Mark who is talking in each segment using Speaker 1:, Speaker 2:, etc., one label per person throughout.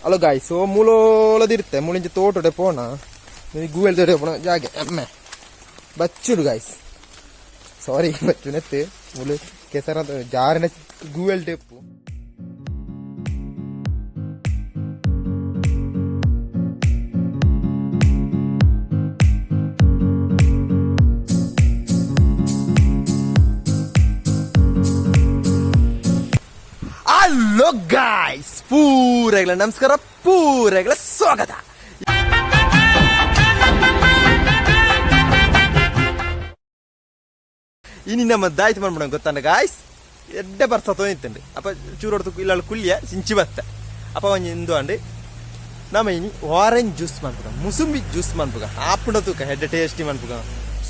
Speaker 1: Halo guys, so mulo dirte, mulinje totode pona. Ni Google tode pona jage emme. Bachchulu guys. Sorry bachchu nette. Mulu Kasaragod jarne Google teppu. Hello guys, ಪೂರೆಗಳ ನಮಸ್ಕಾರ, ಪೂರೆಗಳ ಸ್ವಾಗತ. ಇನಿ ನಮ್ಮ ದಾಯ್ತು ಮಾಡ್ಬಿಡ ಗೊತ್ತಾನ guys, ಎಡ್ಡೆ ಬರ್ಸ ತೊಂದಿತ್ತಂಡು ಅಪ್ಪ ಚೂರೊಡ್ತು ಇಲ್ಲ ಕುಲ್ಲಿಯ ಸಿಂಚಿ ಬತ್ತ ಅಪ್ಪ ಒಂಜಿ ಇಂದು ಅಂಡು ನಮ್ಮ ಇನಿ ಆರೆಂಜ್ ಜ್ಯೂಸ್ ಮಾಡ್ಬಿಡ, ಮುಸುಂಬಿ ಜ್ಯೂಸ್ ಮಾಡ್ಬಿಗ ಆಪುಂಡ ತೂಕ ಹೆಡ್ಡೆ ಟೇಸ್ಟಿ ಮಾಡ್ಬಿಗ.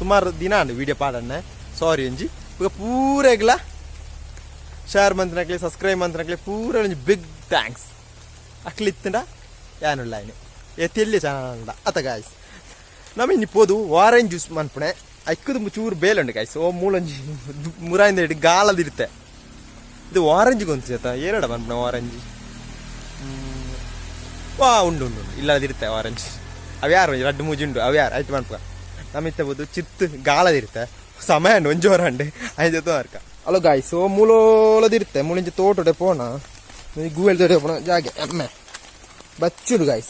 Speaker 1: ಸುಮಾರು ದಿನ ಅಂಡು ವಿಡಿಯೋ ಪಾಡಣ್ಣ, ಸಾರಿ ಒಂಜಿ ಈಗ ಪೂರೆಗಳ ಶೇರ್ ಮಂತ್ನಕ್ಲಿ ಸಬ್ಸ್ಕ್ರೈಬ್ ಮಂತ್ನಕ್ಲಿ ಪೂರ ಒಂದು ಬಿಗ್ ಥ್ಯಾಂಕ್ಸ್ ಅಕ್ಲಿತ್ತಂಡ ಏನುಲ್ಲ ಇನ್ನು ಎತ್ತಿಯಲ್ಲಿ ಚಾನಲ್ ಅತ ಗಾಯ್ಸ್. ನಮ್ಮ ಇನ್ನಿಪ್ಪೋದು ಆರೆಂಜ್ ಜ್ಯೂಸ್ ಮನ್ಪುಣೆ ಅಕ್ಕದು ಚೂರು ಬೇಲುಂಡು ಗಾಯ್ಸ್. ಓ ಮೂಲೊಂಜಿ ಮುರಾಯಿಂದ ಇಟ್ಟು ಗಾಲದಿರುತ್ತೆ. ಇದು ಆರೆಂಜಿಗೆ ಒಂದು ಸೇತ ಎರಡ ಮನ್ಪುಣೆ ಆರೆಂಜ್ ವಾ ಉಂಡು ಉಂಡು ಉಂಡು ಇಲ್ಲದಿರುತ್ತೆ ಆರೆಂಜ್. ಅವ್ಯಾರು ರಡ್ಡು ಮೂಜುಂಡು ಅವ್ಯಾರು ಆಯ್ತು ಮನ್ಪುಗ. ನಮ್ಮಿತ್ತಬೋದು ಚಿತ್ತು ಗಾಲದಿರುತ್ತೆ ಸಮಯ ಉಂಡು ಒಂಜೋರ ಉಂಡು ಐದು ಅರ್ಕ. Halo guys, so mulo dirte, mulinje totode pona. Ni Google tode pona jage emme. Bachchulu guys.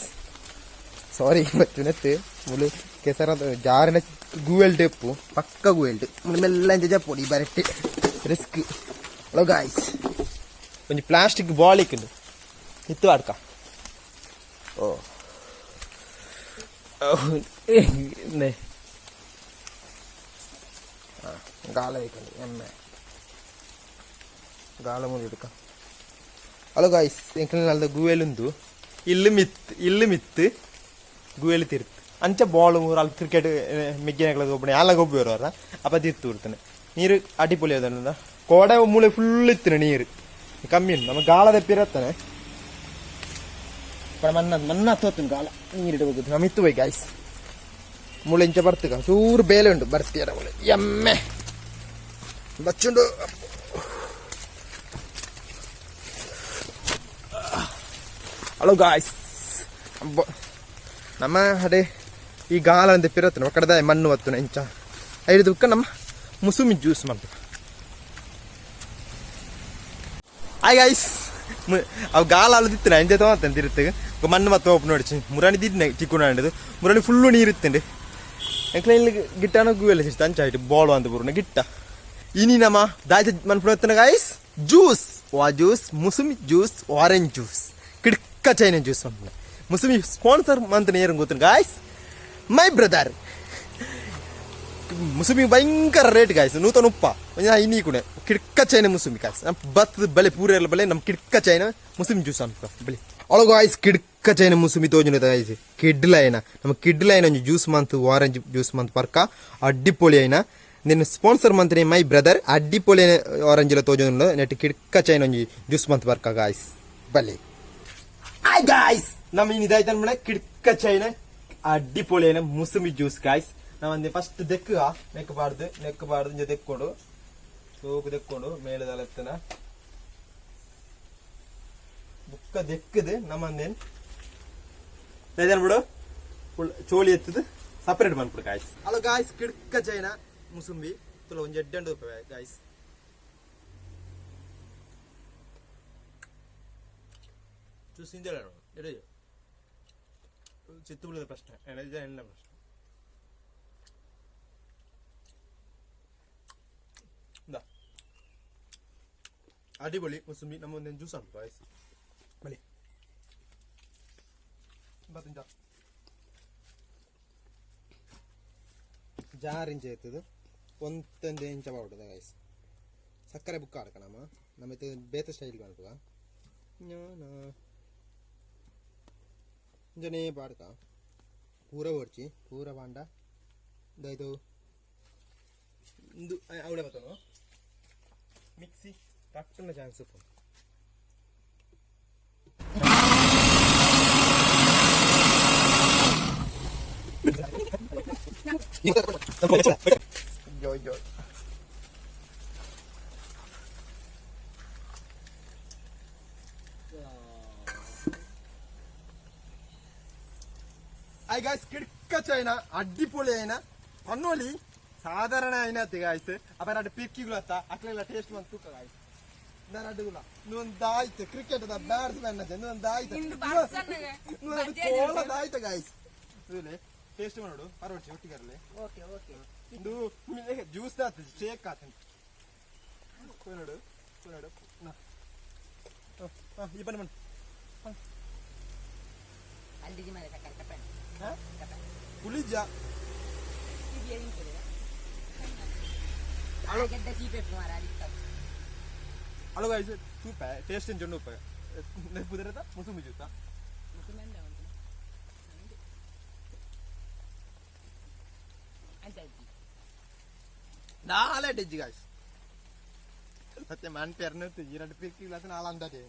Speaker 1: Sorry bachchu nette. Mulu Kasaragod jarne Google teppu. Pakka Google. Mulu mellan jaja podi barette. Risk. Halo guys. Konji plastic ball ikkundu. Ittu adka. Oh. Oh. Ne. Gala ikkundu emme. ಗಾಳ ಮುರಿಕ. Hello guys, ಎಂಕಲ್ದ ಗೂವೆಲ್ ಉಂದು ಇಲ್ಲಿ ಮಿತ್ತು ಗೂವೆಲ್ ತಿರ್ತು ಅಂಚ ball ಮೂರು ಅಲ್ಲಿ cricket ಮೆಗ್ಗಿನ ಒಬ್ಬನೇ ಎಲ್ಲ ಗೊಬ್ಬ ಇರೋರ ಅಪ್ಪ ತಿರ್ತು ಇರ್ತಾನೆ. ನೀರು ಅಡಿಪೊಲಿ ಅದನ್ನ ಕೋಡೆ ಮೂಳೆ ಫುಲ್ ಇತ್ತು ನೀರು ಕಮ್ಮಿ ಉಂಟು. ನಮ್ಮ ಗಾಳ ತೆಪ್ಪಿರತ್ತಾನೆ ಮನ್ನ ತೋತೀನಿ ಗಾಳ ನೀರಿಟ್ಟು ಹೋಗುದು. ನಮ್ಮ ಇತ್ತು ಬೈ ಗಾಯ್ಸ್ ಮೂಳೆ ಇಂಚ ಬರ್ತಗ ಚೂರು ಬೇಲೆ ಉಂಟು ಬರ್ತೀರ ಮೂಳೆ ಎಮ್ಮೆ ಬಚ್ಚುಂಡು. ಹಲೋ ಗಾಯ್ಸ್, ನಮ್ಮ ಅದೇ ಈ ಗಾಲ ಅಂತ ಪಿರತ್ತ ಒಕ್ಕಡದ ಮಣ್ಣು ಹೊತ್ತು ಇಂಚ ಐದಕ್ಕ ನಮ್ಮ ಮುಸುಮಿ ಜ್ಯೂಸ್ ಮಾಡ್ತೀವಿ. ಹಾಯ್ ಗಾಯ್ಸ್, ಅವು ಗಾಲ ಅಲ್ಲದಿತ್ತು ಎಂಜೆ ತೊಗೊಂತಂತಿರುತ್ತೆ ಮಣ್ಣು ಮತ್ತೆ ಓಪನ್ ನೋಡಿಸಿ ಮುರಾಣಿ ದಿದ್ನೆ ಚಿಕ್ಕುಂಡು ಮುರಾಣಿ ಫುಲ್ಲು ನೀರಿತ್ತಂಡು ಎಂಕ್ಲ ಇಲ್ಲಿ ಗಿಟ್ಟನೋ ಗೂವೆಲ್ಲ ಸಿಸ್ತು ಅಂಚ ಆಯ್ತು ಬಾಳು ಅಂತ ಬರೋಣ ಗಿಟ್ಟ. ಇನಿ ನಮ್ಮ ದಾಯ್ತ ಮನ್ಪುಣ ಗಾಯ್ಸ್ ಜ್ಯೂಸ್ ವಾ ಜ್ಯೂಸ್ ಮುಸುಮಿ ಜ್ಯೂಸ್ ಆರೆಂಜ್ ಜ್ಯೂಸ್ ಕಿಡ್ಕ ಚೈನ ಜ್ಯೂಸ್ ಅಂತ ಮುಸುಮಿ ಸ್ಪಾನ್ಸರ್ ಮಂತ್ ಏರು ಗೊತ್ತು ಗಾಯ್ಸ್. ಮೈ ಬ್ರದರ್ ಮುಸುಮಿ ಭಯಂಕರ ರೇಟ್ ಗಾಯ್ಸ್, ನೂತನ ಉಪ್ಪ ಇನ್ನೀ ಕೂಡ ಕಿಡ್ಕ ಚೈನ ಮುಸುಮಿ ಗಾಯ್ಸ್. ಬತ್ತದ ಬೆಲೆ ಪೂರ ಎಲ್ಲ ಬೆಲೆ ನಮ್ಮ ಕಿಡ್ಕ ಚೈನ ಮುಸುಮಿ ಜ್ಯೂಸ್ ಅಂತ ಬೆಲೆ ಒಳ ಗಾಯ್ಸ್. ಕಿಡ್ಕ ಚೈನ ಮುಸುಮಿ ತೋಜನ ಗಾಯ್ಸ್ ಕಿಡ್ಲ ಐನ ನಮ್ಮ ಕಿಡ್ಲ ಐನ ಒಂದು juice month orange juice month ಪರ್ಕ ಅಡ್ಡಿಪೊಳಿ ಐನ ನಿನ್ನ sponsor Mantri my brother ಅಡ್ಡಿಪೊಳಿ orange ಎಲ್ಲ ತೋಜನ ನೆಟ್ ಕಿಡ್ಕ ಚೈನ ಒಂದು ಜ್ಯೂಸ್ ಮಂತ್ ಪರ್ಕ ಗಾಯ್ಸ್ ಬಲೆ. ಹಾಯ್ ಗಾಯ್ಸ್, ನಮ್ಮ ಇನ್ನು ಇದಾಯ್ತು ಅನ್ಬೇಡ ಕಿಡ್ಕ ಚೈನ ಅಡ್ಡಿಪೊಳಿಯನ ಮುಸುಮಿ ಜ್ಯೂಸ್ ಗಾಯ್ಸ್. ನಾವಂದೆ ಫಸ್ಟ್ ನೆಕ್ಕಬಾರ್ದು ಇಂಜ ತೆಕ್ಕೊಂಡು ಸೋಪು ತೆಕ್ಕೊಂಡು ಮೇಲೆದಲತ್ತನ ಬುಕ್ಕ ದೆಕ್ಕದು ನಮ್ಮಂದೇನು ಬಿಡು ಚೋಳಿ ಎತ್ತದು ಸಪರೇಟ್ ಮಾಡ್ಬಿಡು ಗಾಯ್ಸ್. ಹಲೋ ಗಾಯ್ಸ್, ಕಿಡ್ಕ ಚೈನ ಮುಸುಂಬಿ ತುಲ ಒಂದು ಎಡ್ಡೆಂಡು ಗಾಯ್ಸ್. చూసిందే చిత్తూరు ప్రశ్న ప్రశ్న ಅಡಿಪೊಳಿ ಮುಸುಂಬಿ ನಮ್ಮ ಒಂದು ಜ್ಯೂಸ್ ಅಂತ ಗಾಯ್ಸ್ ಬಲಿ ಬತ್ತಿಂಚ ಜಾರ್ ಇಂಚ ಎತ್ತದು ಒಂದೊಂದು ಇಂಚ ಬಾವುಟದ ಗಾಯ್ಸ್. ಸಕ್ಕರೆ ಬುಕ್ಕ ಆಡ್ಕ ನಮ್ಮ ಬೇತ ಸ್ಟೈಲ್ ಮಾಡ್ಬೇಕ ಜನೇ ಪಾಡ್ಕ ಪೂರ ಓಡ್ಚಿ ಪೂರ ಬಾಂಡ ಇದಾಯ್ತು ಇಂದು ಅವಳೆ ಬತ್ತನು ಮಿಕ್ಸಿ ಟಕ್ಕನ ಚಾನ್ಸ್ ഹായ് ഗായ്സ് കിടക്കച്ചതിന അടിപൊളിയായിന പന്നോലി സാധാരണ അതിനകത്ത് ഗായ്സ് അപ്പൊ രണ്ട് പിക്കിগুলোത്ത അക്കളെಲ್ಲ ಟೇಸ್ಟ್ ಬಂತು ഗായ്സ് ನಾನು ಅಡ್ಡುಗುಲ ಇನ್ನೊಂದಾಯ್ತು ಕ್ರಿಕೆಟ್ ಬ್ಯಾಟ್ಸ್ಮನ್ ಇನ್ನೊಂದಾಯ್ತು ಕೋಲದಾಯ್ತು ಗೈಸ್ ಇದುಲೆ ಟೇಸ್ಟ್ ಮಾಡೋಡು ಪರವಡ್ಸಿ ಒಟ್ಟಿಗೆ
Speaker 2: ಓಕೆ ಓಕೆ
Speaker 1: ಇದು ಜ್ಯೂಸ್ ಆತ ಶೇಕ್ ಆತ ನೋಡು ನೋಡು ಈ ಬನ್ನಿ ಬನ್ನಿ
Speaker 2: ಅಲ್ಲಿಗೆ ಮೇಲೆ ಸಕ್ಕರೆ ಕಪ್ಪೆ
Speaker 1: ಕುಳಿಜ Halo guys, super. Taste jangan lupa. Nih putera ta, musuh juta.
Speaker 2: Musuh mana orang tu? Antaji.
Speaker 1: Nah, ada deh guys. Tapi man pernah tu, jiran pikir langsung alam dah deh.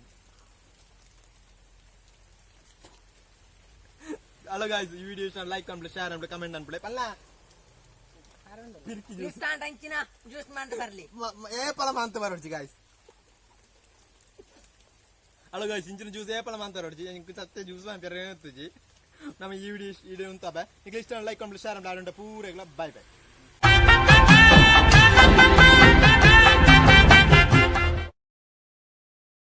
Speaker 1: Halo guys, ಈ video ಇಷ್ಟ like ಮಾಡಿ share ಮಾಡಿ comment ಅನ್ಬಿಡಿ ಪಲ್ಲ ಪಿರ್ಕಿ juice
Speaker 2: stand ಅಂಚಿನ juice ಮಾಡ್ತಾ ಬರಲಿ
Speaker 1: ಏಪಲ ಮಾಂತ ಬರೋಡ್ಜಿ guys hello guys ಇಂಚಿನ ಜ್ಯೂಸ್ ಏಪಲ ಮಾಂತ ಬರೋಡ್ಜಿ എനിക്ക് സത്യ ജ്യൂസ് വാങ്ങിപ്പിറങ്ങി നമ്മ ഈ വീഡിയോ ഉന്താ ബൈ നിങ്ങൾക്ക് ഇഷ്ടമാണ് ലൈക്ക് ಮಾಡಿ ಶೇರ್ ಮಾಡಿ ಪೂರ ಬೈ ಬೈ